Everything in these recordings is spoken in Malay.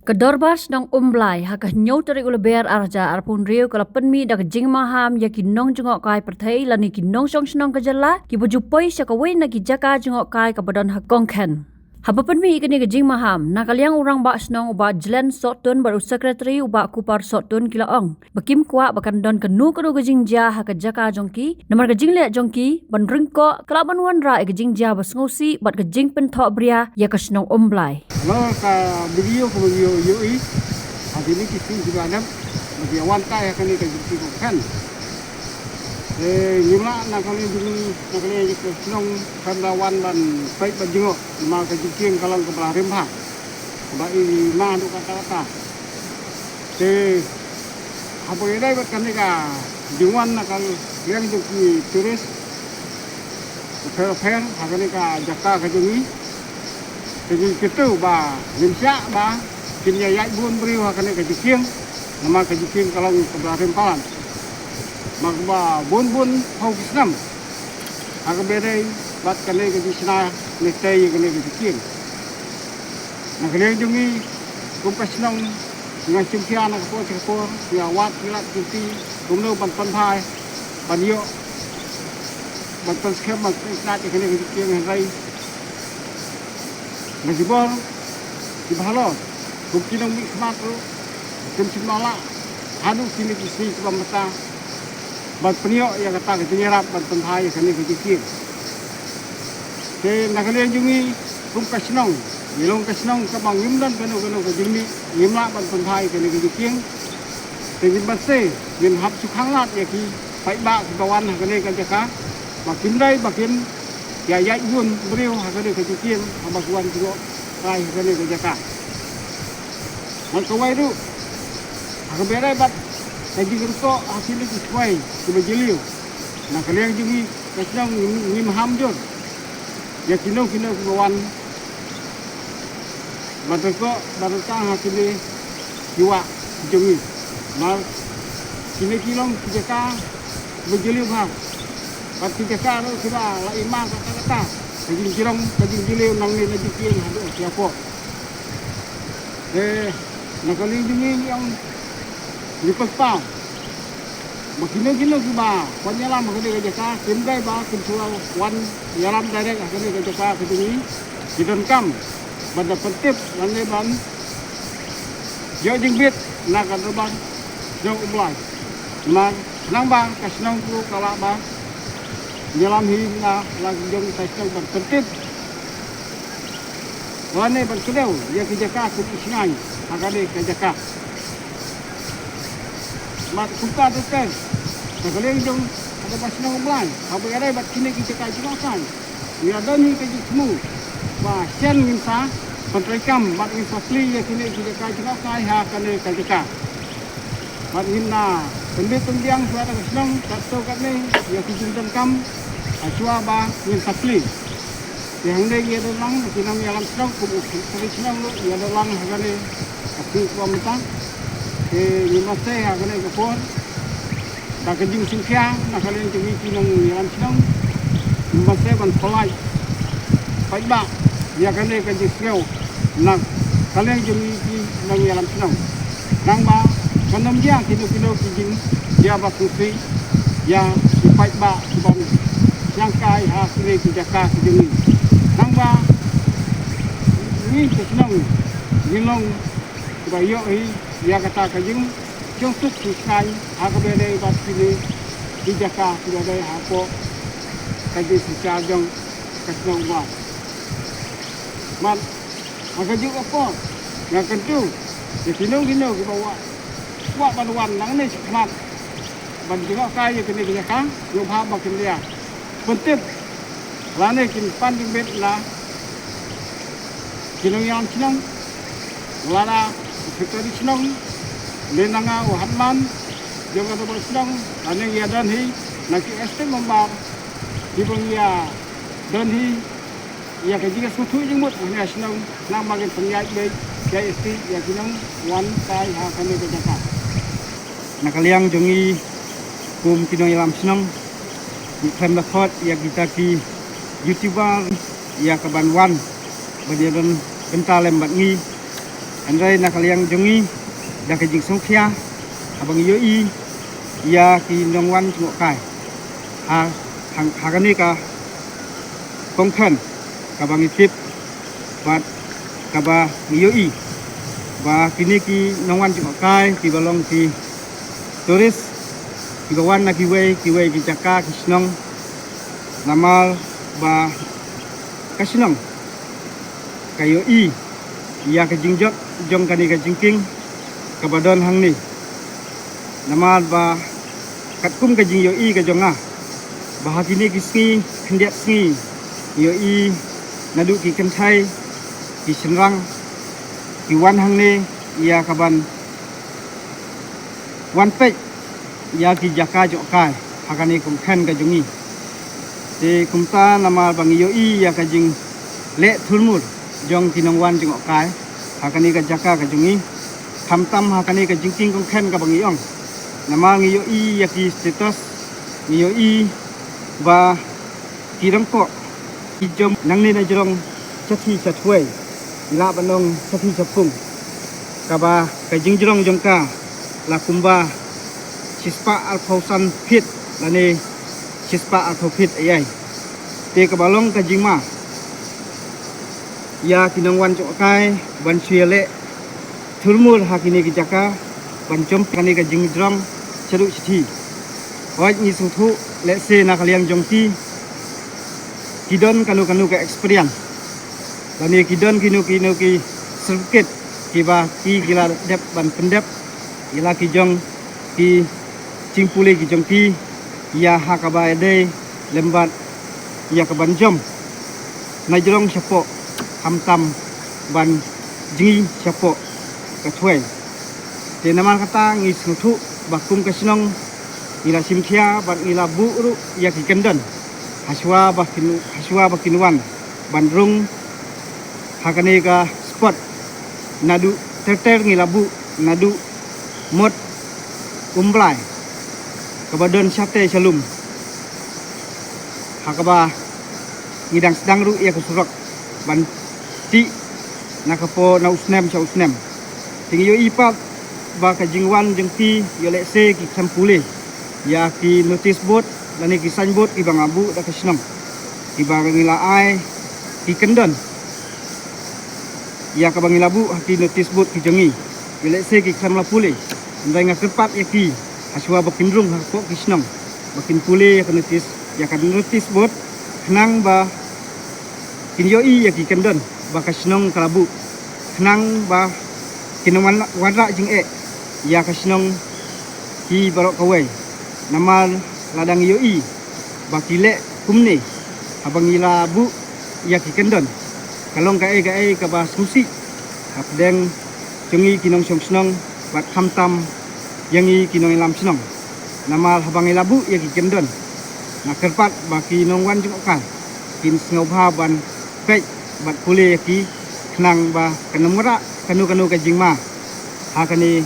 Kedorbas nang umblai haka nyau tarik uleber arja arpun rio kala penmi dak jing maham ya ki nong jengok kai perthai lani ki nong song snong kajala ki bujupoi sakawai na ki jaka jengok kai kabadon hakong khen. Haba penmi ikani ke jing maham nakaliang orang bak snong uba jlen sotun baru sekretari uba kupar sotun kilaong. Bakim kwa bakan don kenu kenu ke jing ja haka jaka jongki nomor ke jing le jongki ban ringko kelaban wan ra ke jing ja basngosi bat ke jing penthok bria ya ke snong umblai. Nó cả video của mình nhiều ý thì những cái phim juga ada bagi awan kaya kan itu juga kan nyula nak kali itu senang kan lawan dan baik bajingo maka jiking kalau ke belah rempah baik mah untuk kata-kata apa yang ada kan ni jingwan nak kalau yang jadi turis fair akan ni jaka kejungi jadi kita bah limsya bah kini ayat bun beri akan ke jiking nama ke jiking kalau ke belah rempalan mak bah bun hau kisnam akan bedai bat kene ke jisna nektai kene ke jiking nak kene jungi kumpas nong dengan cumkia nak kapor ya wat kilat kinti kumno ban panpai banyo ban skema mak nak kene ke jiking hai Masibor di bahalo, bukti nang mikmat tu, kencing malak, anu kini kisi sebab mata, bat peniok yang kata kenyerap bat penthai kini kecil. Ke nakalian jungi kum kasnong, ilong kasnong kabang yumdan kanu kejumi, yumla bat penthai kini kecil. Tegin batse, bin hap sukhanglat ya ki, baik bak kawan kini kejaka, makin day makin ya bun beliau hakane kecil abah kuan juga kai hakane kejaka nak kawai tu aku berai bat kaji gerko hasil itu kuai kubajiliu nak kalian jungi kasnong ngim ham jor ya kino kuan batko barata hasil jiwa jungi mal kini kilong kejaka kubajiliu bang pati kekar kita la imang kata kajing jirong nang ni najikin hadu siapa nakali dingin yang lipas pang makino ba panyalam makade kajaka kindai ba kinsual wan yalam direct hakane kajaka kidini kidon kam banda pentip lane ban yo jingbit nak kadban yo umlai man nang ba kasnong ku kala ba dalam hina lagi jong tasau bertertib wane berkedau ya kejaka kuisnai agade kejaka mat suka tekan sekali jong ada pasna umlai apa ada bat kini kejaka jumakan ya doni kejismu ba sian minsa pentrekam mat infasli ya kini kejaka jumakan ha kane kejaka mat hina pendek pendiang suara senang tak tahu kat ni ya kijuntan kam asua ba ngin sakli yang ni dia dalang kita ni alam senang kubu senang lu ya dalang hagane aku ko mata ni masa hagane ko pon tak kejung singkia nak kalian jungi kinong alam senang masa ban polai pai ba ya kane kejung seo nak kalian jungi kinong alam senang nang ba kanam dia kilo kijing dia bakusi ya ipai ba kubang yang kai hasil kejaka kejungi nang ba ni senang ngilong bayo ya kata kejung jongtuk kisai hakabede bat kini kejaka kejade hapo kaji sejajong kesnong ba man agak apa yang kentu ya kinong ke bawah wak banuan nang ni semat ban juga kai kini kejaka yo ha makin dia pentip lane kin panding bet la kinong yang senang lana sekali senang lenanga wahatman juga tu senang lane ya dan hi naki este membar dibong ya dan hi ya kajiga sutu jengmut hanya senang nang makin pengyai baik ya este ya kinong wan kai ha kami kejaka nakaliang jungi kum kinong alam senang di klem lakot ya kita ki youtuber ya kabanwan badian kental lembat ngi andai nakaliang jongi dah kejing songkia abang yoi ia ki nongwan jengok kai hagani ka kongkan kabang itip bat kaba yoi ba kini ki nongwan jengok kai ki balong ki turis ki bawan na kiwei ki jaka ki snong namal ba kasinong kayo ia ke jingjok jong kani ke jingking kabadon hang ni namal ba katkum ke jing yo ke jonga bahagini kisni kendiat sngi yo nadu ki kentai ki senrang ki wan hang ni ia kaban wan pek ia ki jaka jok kai hakani kum khan ke jongi de kumta namal bang yo ia ke jing le thulmur jong kinongwan jengok kai hakani ka jaka ka jungi hamtam hakani ka jingking kong khen ka bangiong nama ngiyo yaki status ngiyo ba kirang ko kijom nangni na jrong chathi chatwe la banong chathi chapung kaba ka jingjrong jongka la kumba chispa alphausan fit lani chispa alphofit ayai te ka balong ka jingma ya kinongwan jok kai ban chuele thulmur hakini ki jaka ban chom kani ka jingjrong charu chithi waj ni suthu le se na kaliang jongki kidon kanu ka experience lani kidon kinu ki serket kiba ki gila dep ban pendep ila ki jong ki cingpule ki jongki ya hakaba ede lembat ya ka ban jom na jrong chapo hamtam ban jingi chapo katwe te naman kata ngi sutu bakum kasinong ila simkia ban ila buru ya ki kendan haswa bakinwan bandrung hakane ka spot nadu terter ngi labu nadu mod umblai kabadon sate shalum hakaba ngidang sedang ru ya kesurok ban ti nakapo na usnem cha usnem tingi yo ipa ba ka jingwan jengki yo lese ki sampule ya ki notice board lani ki sign board ki bangabu da kasnom ki bangila ai ki kendon ya ka bangila bu ki notice board ki jengi yo lese ki samla pule ndai ngakepat ya ki aswa bakindrung ko kisnom bakin pule ya ka notice board nang ba kinyo ya ki kendon ba kasnong kalabu nang ba kinawan wara jing ya kasnong ki barok kawai namal ladang yo ba kile kumne abang ila bu ya ki kendon kalong ka ka ba susi apdeng jungi kinong snong bat hamtam yangi kinong lam snong namal habang ila bu ya ki kendon na kerpat ba kinong wan jung kan kin snobha ban kai bat pule ki nang ba kanamura kanu ka jingma hakani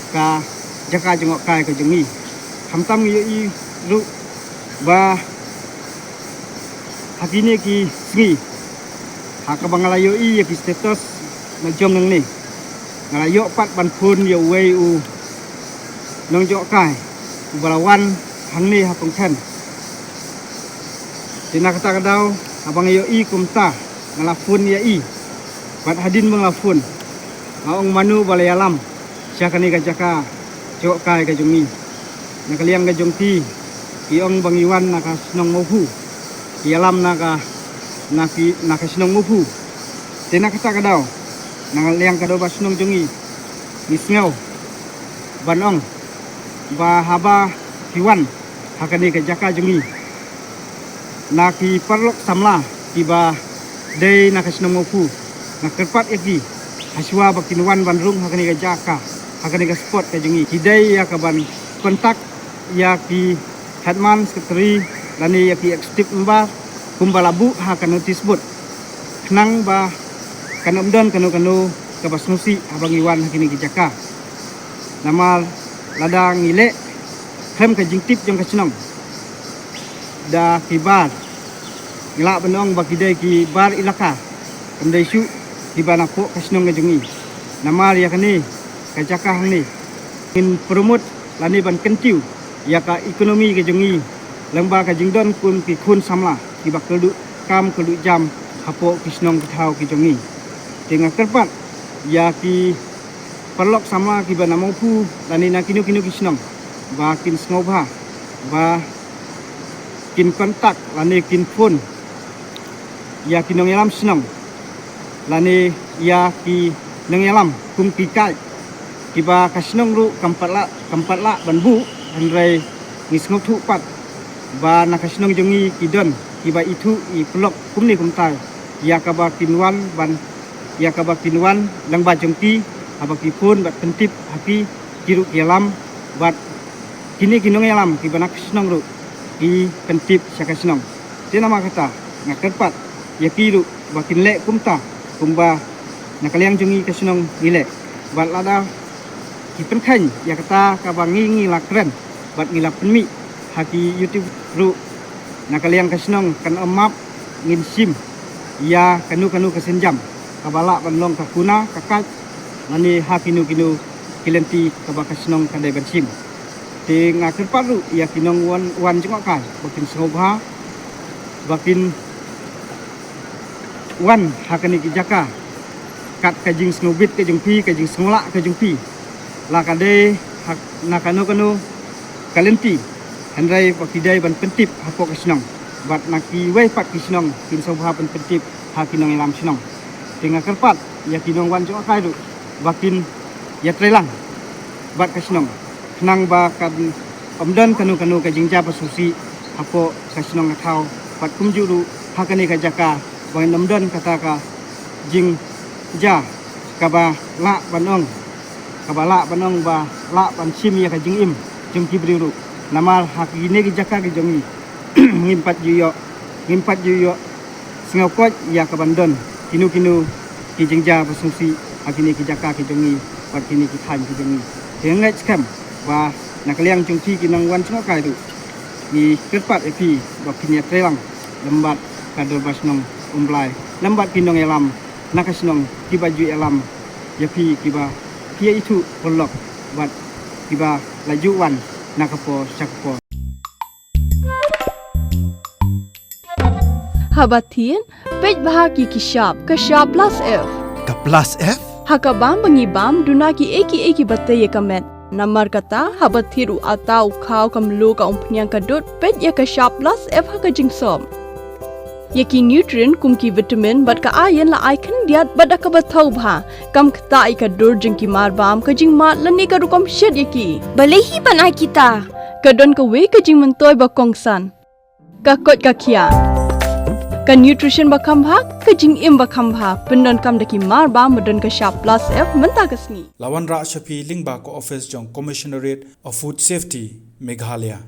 ka jaka jengok kai ka jengi hamtam yi ru ba hakini ki sngi hakabangalayo ya ki status na jom nang ni ngalayo pat ban phun yo wei u nong jok kai balawan hangni hakong khan tinakata kadau abang yo kumta ngalafun ya bat hadin mengalafun ngaong manu balai alam syakani ka jaka jok kai ka jungi nakaliang ka jongti iong bangiwan naka snong mohu ialam naka snong mohu tinakata kadau nakaliang kadau ba snong jungi nisngau banong ba haba kiwan hakani ka jaka jungi naki parlok samla kiba day nakasnong mofu nakerpat yaki haswa bakinwan bandrung hakani ka jaka hakani ka spot ka jungi hidai ya kaban kontak yaki hatman sekretari lani yaki eksekutif mba kumbalabu hakan notice board nang ba kanomdon kanu kabasnusi abang iwan hakini ka jaka namal ladang ile krem ka jingtip jong kasnong da kibar ngila benong bakidai ki bar ilaka andai syu di bana po kasnong ngajungi nama ya kini kajakah ni in promote lani ban kentiu ya ka ekonomi ke jongi lengba ka jingdon kun ki kun samla ki bakelu kam kelu jam hapo kisnong kitau ki jongi tengah kerpat ya ki perlok sama ki bana mampu lani na kinu kisnong ba kin sngoba ba kin kontak lani kin phone ya kinong yalam snong lani ya ki nang yalam kum ki kai kiba kasnong ru kampatla banbu handrai ngisngok thu pat ba nakasnong jongi kidon kiba itu I pelok kumni kumtai ya kaba kinwan ban ya kaba kinwan langba jongki abaki pun bat pentip haki kiruk yalam bat kini kinong yalam kiba nakasnong ru I pentip sakasnong tena makata ngakerpat ya kiru bakin le kumta kumba nakaliang jongi kasnong nile bat lada kipen kany ya kata kabangi ngilakren bat ngilap penmi haki YouTube ru nakaliang kasnong kan emap ngin sim ya kanu kesenjam kabala banlong kakuna kakak nani hakinu kilenti kabak kasnong kadai bansim te ngakir paru ya kinong wan jengok kai bakin sengobha bakin wan hakani kijaka kat kajing snobit kajing pi kajing sengola kajing pi la kade hak nakano kalenti handrai pakidai ban pentip hapo kasnong bat naki wei pat kisnong kin sobha ban pentip hakinong ilam snong tinga kerpat ya kinong wan jo kai du bakin ya trelang bat kasnong nang ba kan omdan kanu kajing ja pasusi hapo kasnong thau bat kumjuru hakani kajaka bang omdan kataka jing ja kaba la banong kabala banong ba la ban sim ya kajing im jum kibriru nama hakine ki jaka ki jongi ngimpat juyo singapot ya kabandon kinu ki jingja pasungsi hakine ki jaka ki jongi pat kini ki than ki jongi tengai skam ba nakaliang jungti ki nang wan chunga kai du ni kerpat epi ba kinya trelang lembat kador basnong umblai lembat kinong elam nakasnong ki baju elam yapi kiba kia itu polok bat kiba lajuan nakapo sakpo Habatin pej bahaki kishap kashap plus F Ka plus F? hakabam bangibam dunaki eki bataye kamet namar kata habathiru atau khau kamlu ka umpnyang kadut pej ya kashap plus F hakajingsom yaki nutrient kumki vitamin bat ka iron la icon diat bat ka bathau bha kam khta I ka dur jingki mar bam ka jing mat lani ka rukom shed yaki Balehi panai kita. kadon ka we ka jing mentoy ba kongsan ka kot ka khia ka nutrition ba kham bha ka jing im ba kham bha pendon kam daki mar bam madon ka sharp plus F menta kasni Lawan Ra Shafi Lingba Ko Office Jong Commissionerate of Food Safety Meghalaya